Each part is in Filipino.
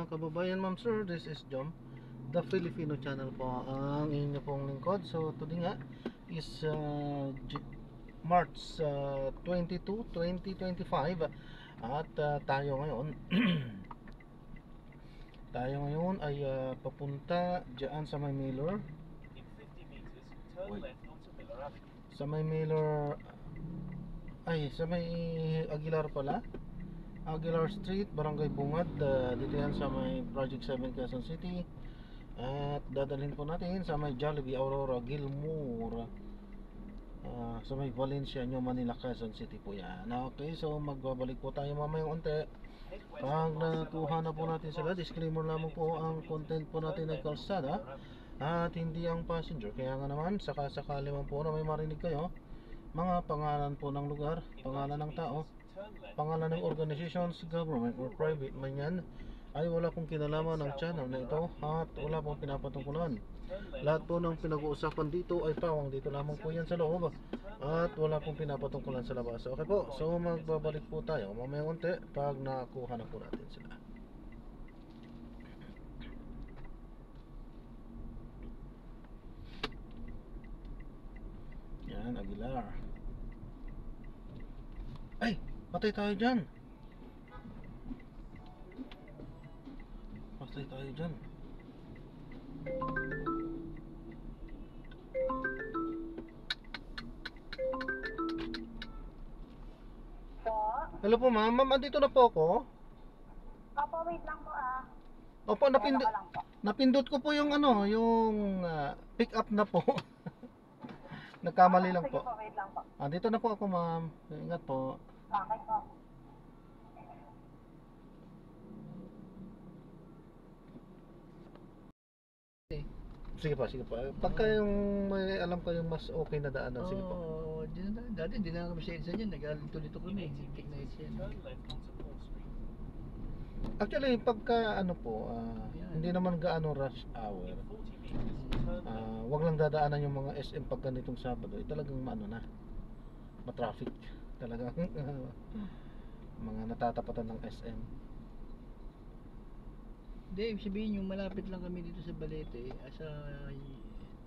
mga kababayan, ma'am sir, this is Jom, the Filipino channel po ang inyo pong lingkod. So today nga is March 22, 2025 at tayo ngayon tayo ngayon ay papunta diyan sa may Miller. Sa may Miller ay sa may Aguilar pala, Aguilar Street, Barangay Bungad, dito yan sa may Project 7 Quezon City. At dadalhin po natin sa may Jollibee Aurora Gilmore, sa may Valencia, New Manila, Quezon City po yan. Okay, so magbabalik po tayo mamaya unti. Pag nakuha na po natin sila, disclaimer lamang po, ang content po natin ay kalsada at hindi ang passenger. Kaya nga naman, sakasakali man po na may marinig kayo, mga pangalan po ng lugar, pangalan ng tao, pangalan ng organizations, government or private man yan, ay wala pong kinalaman ng channel na ito at wala pong pinapatungkulan. Lahat po ng pinag-uusapan dito ay pawang dito lamang po yan sa loob at wala pong pinapatungkulan sa labas. Okay po, so magbabalik po tayo mamaya unti pag nakuha na po natin sila. Yan, Aguilar. Ay, patay tayo dyan. Patay tayo dyan. Hello po ma'am, andito na po ako. Opo, wait lang po Opo, napindot ko po yung ano, yung pick up na po. Nagkamali lang po. Sige po, wait lang po. Dito na po ako ma'am. Ingat po. Okay po. Sige po, sige po. Pagka yung may alam ko yung mas okay na daanan, sige po. Oo, dati hindi na kami sa EDSA niyan, nag-alito-lito kami, higpit na EDSA yan. Actually, pagka ano po, hindi naman gaano rush hour. Wag lang dadaanan yung mga SM pag ganitong Sabado, talagang maano na, matraffic talagang mga natatapatan ng SM. Hindi, ibig sabihin yung malapit lang kami dito sa Balete, sa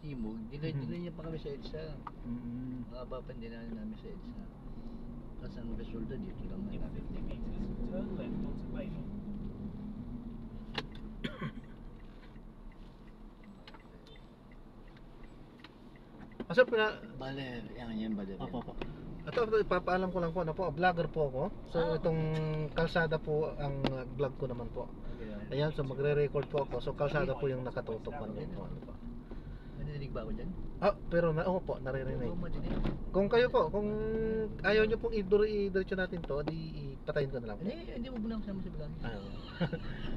Timog, dinay niya pa kami sa EDSA. Mahaba pa din namin sa EDSA. Kasi ang resulta dito lang na namin. Turn left onto Baylor. Asa Baler, yan Baler. Opo. Ito, ipapaalam ko lang po na po, vlogger po ako. So itong kalsada po ang vlog ko naman po. Ayan, so magre-record po ako. So kalsada po yung nakatutok po. Nadinig ba ako dyan? Pero po, naririnig. Oo, madinig. Kung kayo po, kung ayaw nyo pong i-diretso natin to, di patayin ko na lang po. Hindi mo muna kasama sa vlog.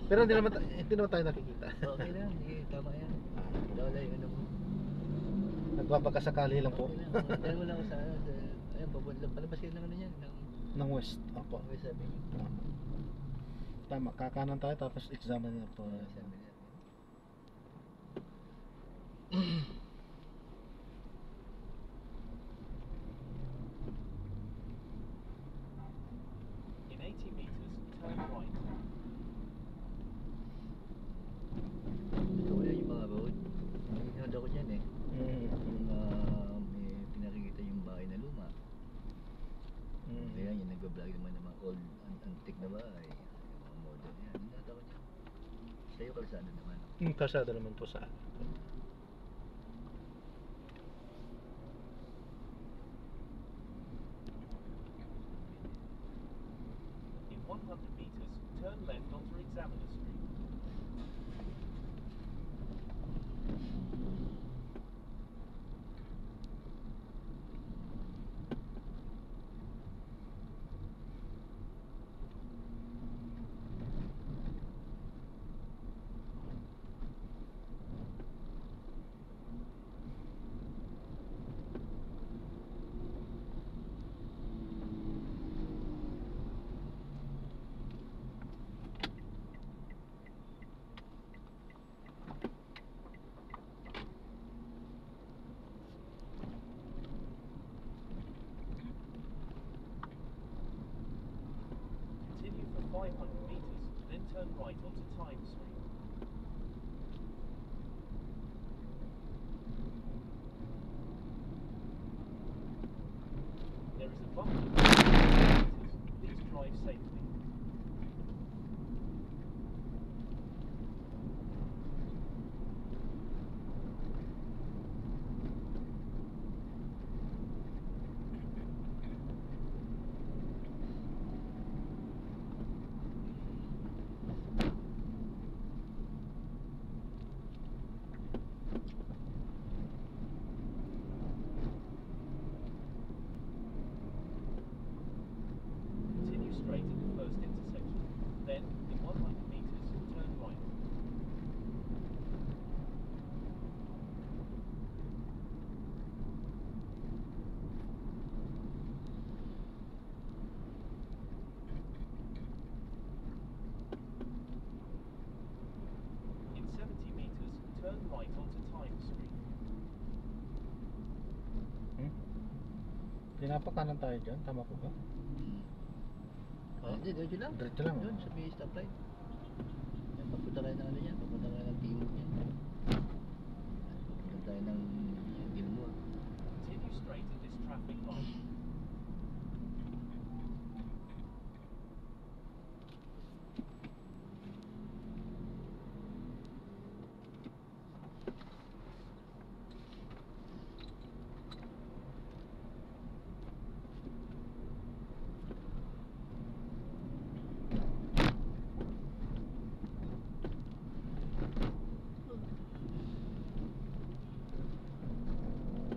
Pero hindi naman tayo nakikita. Okay lang, sige, tama yan. Wala yung ano mo. Nagbabakasakali lang po. Dahil wala ko sa ayun, palabas kayo ng ano yan, Ng west. Opo. Okay, sabi niyo. Tama, kakanan tayo tapos examine niya po. Sabi niya. In 80 meters, turn right. Ito kaya yung mga road. Nanonood ako dyan eh. Yung may pinakikita yung bahay na luma. Kaya yung nag-vlog naman ng mga old, antique na bahay. Yung mga modern yan. Nanonood ako dyan. Sa'yo kalsada naman. Kalsada naman po sa akin. In 100 meters, turn left onto Examiner Street. right onto Time Street. There is a bump in 50 meters. Please drive safely. Continue straight at the first intersection. Then, in 100 meters, turn right. In 70 meters, turn right onto Time Street. Pinapakanan tayo dyan, tama ko ba? Hindi, diretso lang. Diretso lang, Doon, oh. sa may stoplight. Yan, papunta tayo ng ano yan, papunta tayo ng timog yan. Papunta tayo ng Gilmore. Continue straight at this traffic light.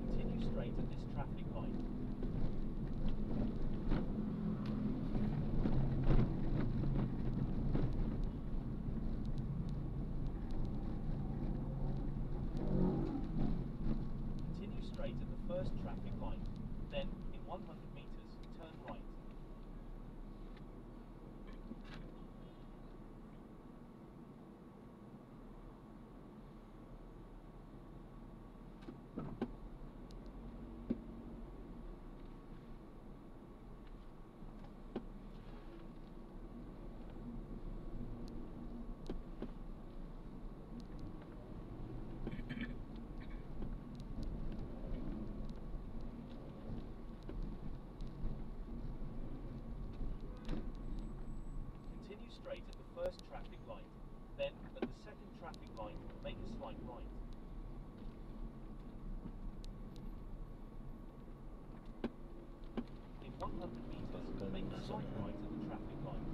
Continue straight at this traffic light. Continue straight at the first traffic light. Then, in 100 meters, turn right. Continue straight at the first traffic light. Then, at the second traffic light, make a slight right. In 100 meters, make a slight right at the traffic light.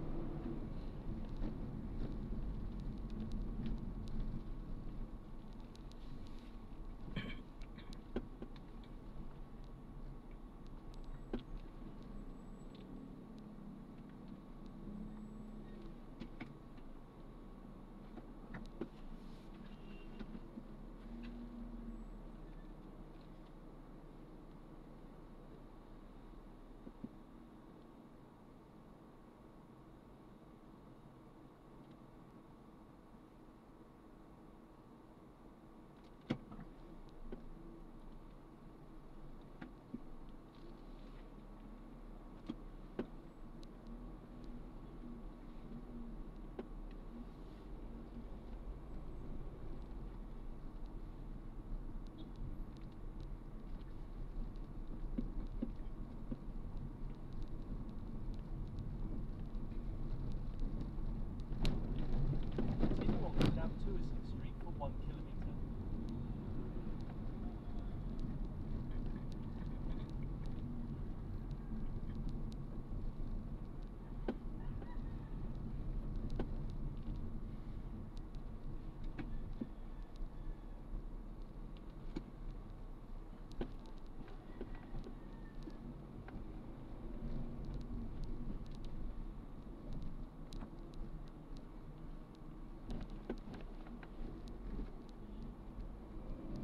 Continue on Madame Tuason Street for 1 kilometer.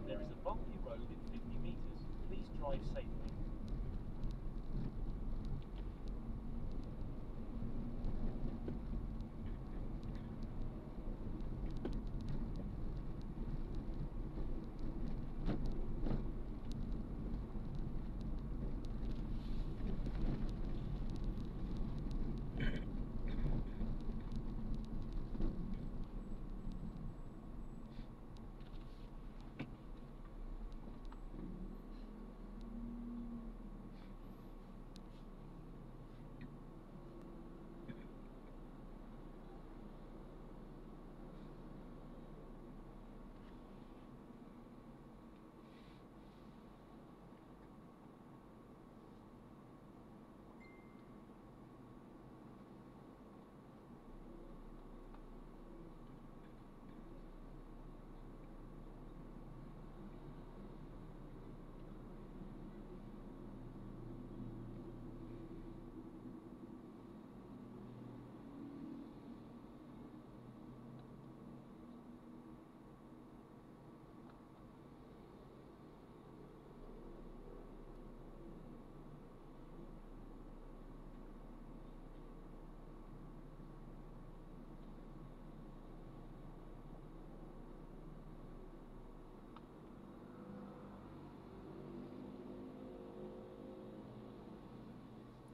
There is a bumpy road in 50 meters. Please drive safely.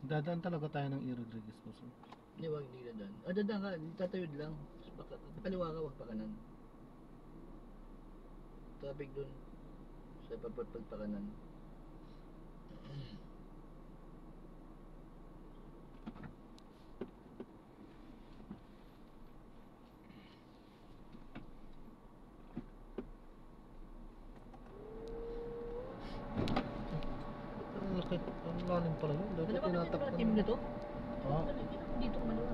Dadaan talaga tayo ng E. Rodriguez po, sir. Hindi, wag hindi dadaan. Dadaan ka, tatawid lang. Kaliwa ka, wag pa kanan. Traffic dun. Sa papagpag pa kanan. Ang laki, ang lalim pala yun. Dapat Dalawa na tinatakpan. team na to? Ha? Dito ka maluwa.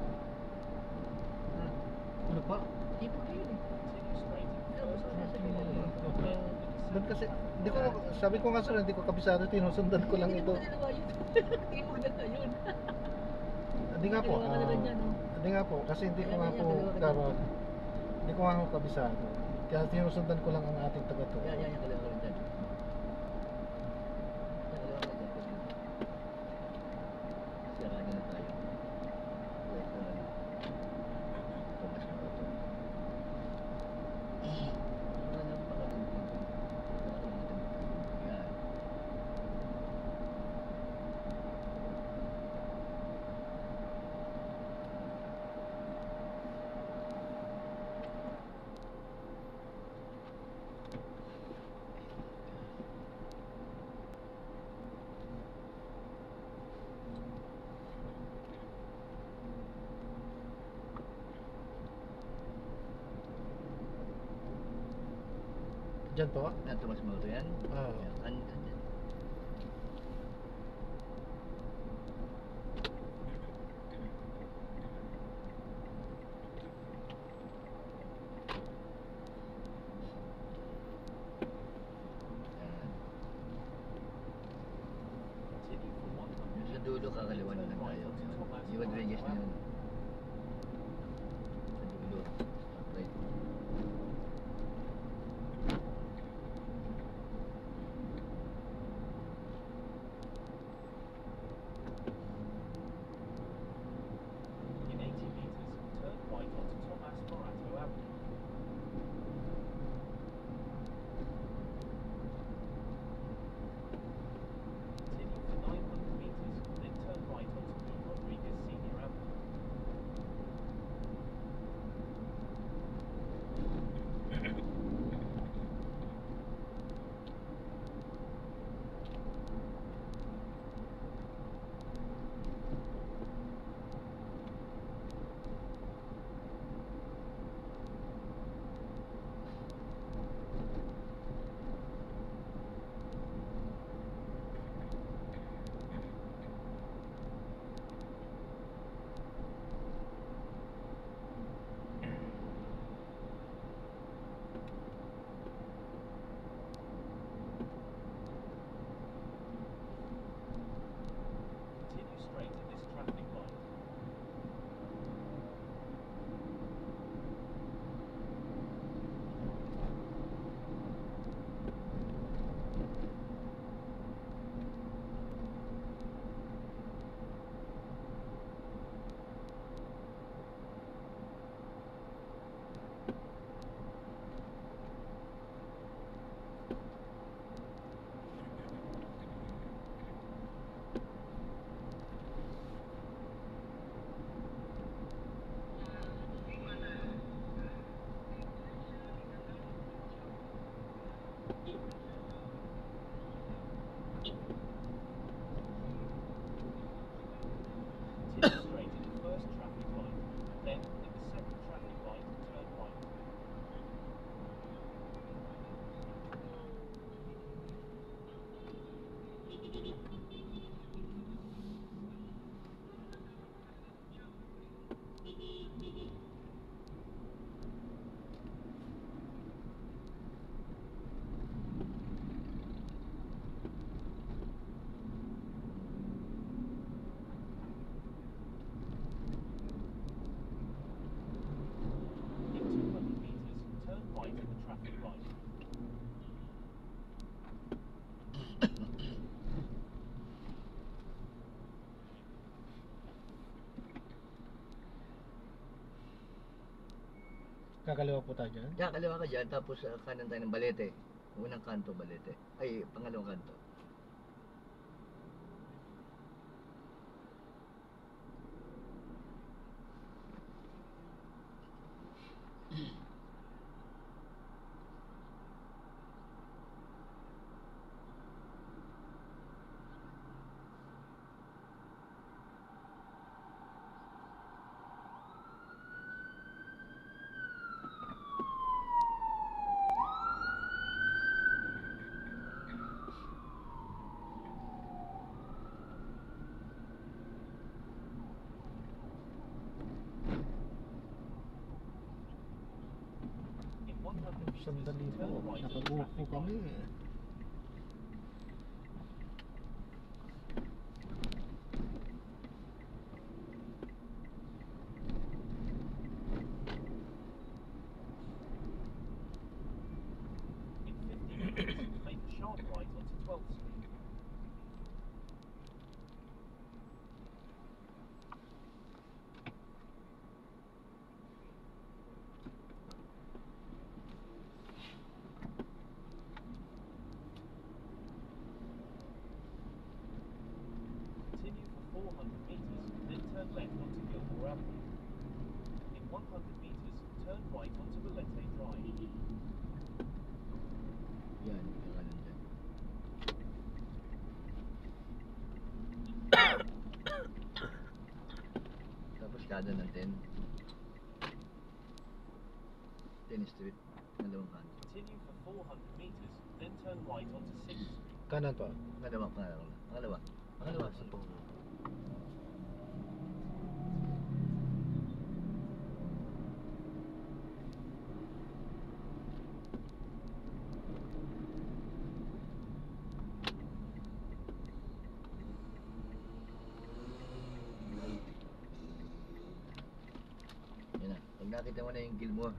Ano pa? Tipo na yun eh. Continue straight at the Kaya first basta traffic sabi mo light. maluwa. Ba't kasi, hindi ko, sabi ko nga sir, hindi ko kabisado, tinusundan ko lang ito. Dalawa yun. Tipo na na yun. Hindi nga po, Kaliwa ka na lang dyan, no? hindi nga po, kasi hindi ko nga po, Kaliwa ka dyan. hindi ko nga po kabisado. Kaya tinusundan ko lang ang ating taga-tour. Yan, kaliwa ka lang dyan. Yan, kaliwa ka dyan. Sirahan na tayo. Wait na lang. Pumas na ba ito? Wala na pa kami dito. Yan. Diyan po? Tumas mo ito yan? Oo. Yan, andyan. Yan. Continue for 100 Yung sa dulo, kakaliwa na lang tayo. Yung Rodriguez na yun. Sa dulo. Right. In 80 meters, turn right onto Thomas Morato Avenue. Continue for 900 meters, then turn right onto E. Rodriguez Senior Avenue. Continue straight at this traffic light. Continue straight at the first traffic light, then at the second traffic light, turn right. In 200 meters, turn right at the traffic light. Kakaliwa po tayo dyan. Kaya kaliwa ka dyan, tapos kanan tayo ng Balete. Unang kanto, Balete. Ay, pangalawang kanto. meters, Sandali po, turn right on the nakagupo traffic kami. light. In 50 meters, make a sharp right onto 12th Street. Continue for 400 meters, then turn left onto Gilmore Avenue. In 100 meters, turn right onto Valete Drive. Yan, yung ano dyan. Tapos kada ng 10 Street, dalawang kanto. Continue for 400 meters, then turn right onto 6th Street. Kanan po. Pangalawa. Sa po. Yan na. Pag nakita mo na yung Gilmore,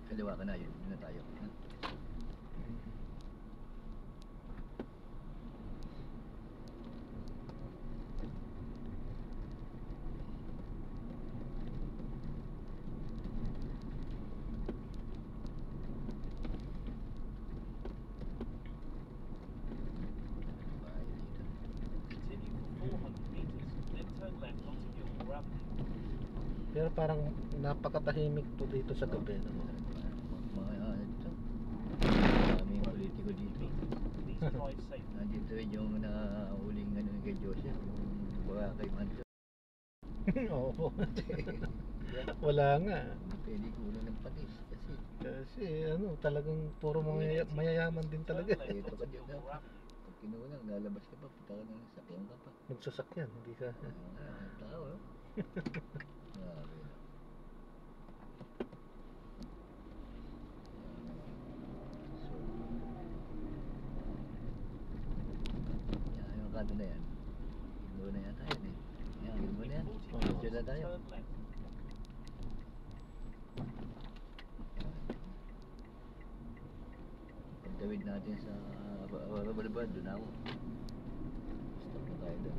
kaliwa ka na yun. Yun na tayo. Ha? Bahay dito. Continue for 400 meters, then turn left onto Gilmore Avenue. Pero parang napakatahimik po dito sa gabi. No? Mga dito. Daming politiko dito. Please drive safely. Nandito yung nahuling ano kay Joseph, yung baga kay Manso. Oo po. Wala nga. Pwede kulo ng patis kasi Kasi ano, talagang puro mga mayayaman din talaga. Turn left Ito ka onto dyan, Gilmore ha? Avenue. pag kinulang, lalabas ka pa, punta ka ng sakyan ka pa. Magsasakyan, hindi ka. Tao, no? Grabe na. So, yan, yung kanto na yan. Gilmore na yata yan eh. Yan, Gilmore na yan. In 40 Diyan na meters, tayo. turn left. Pagtawid natin sa Boulevard, doon ako. Stop na tayo doon.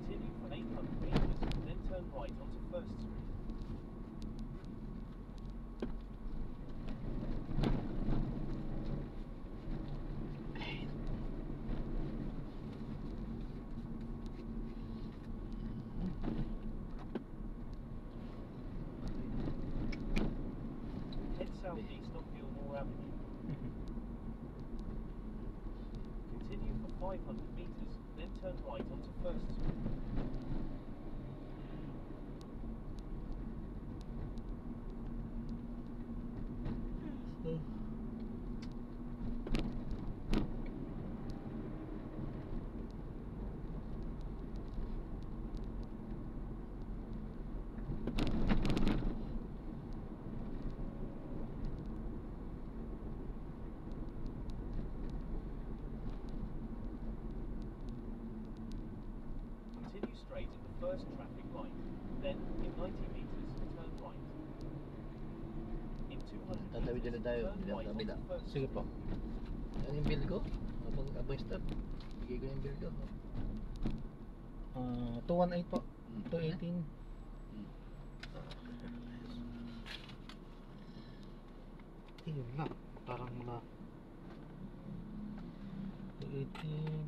Continue for 800 meters, then turn right onto 1st Street. Head southeast on Gilmore Avenue. Continue for 500 meters, then turn right onto 1st Street. Continue straight at the first traffic light. Then, in 90 meters, turn right. In 200 Tatawid meters, na tayo, turn bilang right kabila. onto 1st Sige po. Ano yung bill ko? Abang stop. Bigay ko yung bill ko. 218 po. 218. Yun lang. Parang mga 218.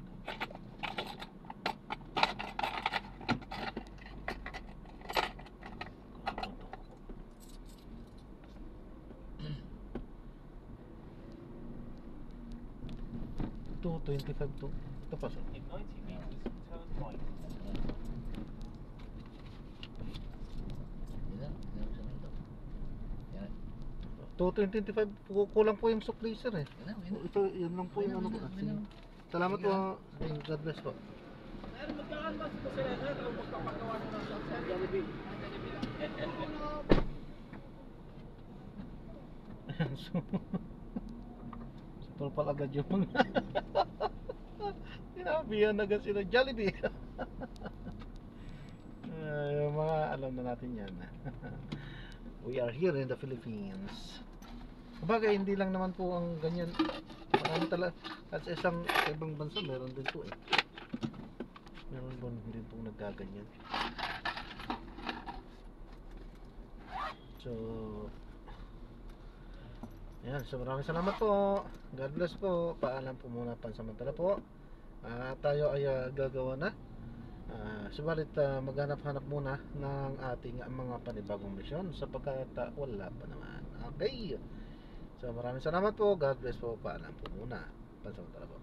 Ito, 25 to. Ito pa sir. In 90 meters, turn right. Yan na. Yan sa kanto. Yan. 225 kulang po yung sukli sir eh. Yan na. Yan na. Ito, yun lang po yung ano ko. Sige. Salamat po. God bless po. Sir, magkaan ba sa sila sir o magpapagawa ng sa Jollibee? Yan. So, tropal agad yung mga sinabihan agad sila Jollibee. Yung mga alam na natin yan. We are here in the Philippines. Sabagay, hindi lang naman po ang ganyan. Marami talaga. At sa ibang bansa, meron din po eh. Meron din po nagkaganyan. So, ayan. So, maraming salamat po. God bless po. Paalam po muna pansamantala po. Tayo ay gagawa na. Subalit maghanap-hanap muna ng ating mga panibagong misyon sapagkat wala pa naman. Okay. So maraming salamat po. God bless po. Paalam po muna. Pansamantala po.